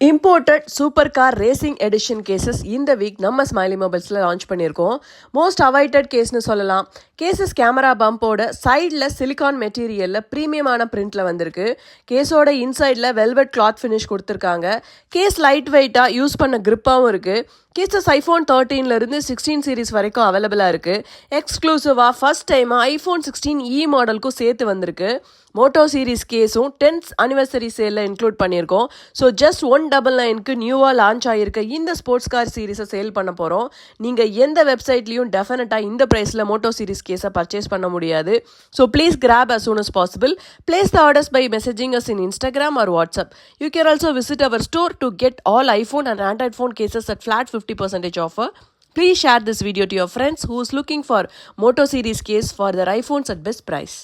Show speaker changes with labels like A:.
A: Imported super car racing edition cases இந்த week நம்ம smiley மொபைல்ஸில் லான்ச் பண்ணியிருக்கோம். மோஸ்ட் அவைட்டட் கேஸ்னு சொல்லலாம். கேசஸ் கேமரா பம்போட சைடில் சிலிகான் மெட்டீரியலில் ப்ரீமியமான பிரிண்டில் வந்திருக்கு. கேஸோட இன்சைடில் வெல்வெட் கிளாத் ஃபினிஷ் கொடுத்துருக்காங்க. கேஸ் லைட் வெயிட்டாக யூஸ் பண்ண கிரிப்பாகவும் இருக்குது. கேசஸ் ஐஃபோன் 13லேருந்து 16 சீரிஸ் வரைக்கும் அவைலபிளாக இருக்குது. எக்ஸ்க்ளூசிவாக ஃபர்ஸ்ட் டைமாக ஐஃபோன் 16e மாடலுக்கும் சேர்த்து வந்திருக்கு. மோட்டோ சீரிஸ் கேஸும் 10th anniversary சேலில் இன்க்ளூட் பண்ணியிருக்கோம். ஸோ ஜஸ்ட் 199க்கு நியூவாக லான்ச் ஆகியிருக்க இந்த ஸ்போர்ட்ஸ் கார் சீரிஸை சேல் பண்ண போகிறோம். நீங்கள் எந்த வெப்சைட்லையும் டெஃபினட்டாக இந்த ப்ரைஸில் மோட்டோ சீரிஸ் கேஸை பர்ச்சேஸ் பண்ண முடியாது. So please grab as soon as possible. Place the orders by messaging us in Instagram or WhatsApp. You can also visit our store to get all iPhone and Android phone cases at flat 50% offer. Please share this video to your friends who is looking for Moto series case for their iPhones at best price.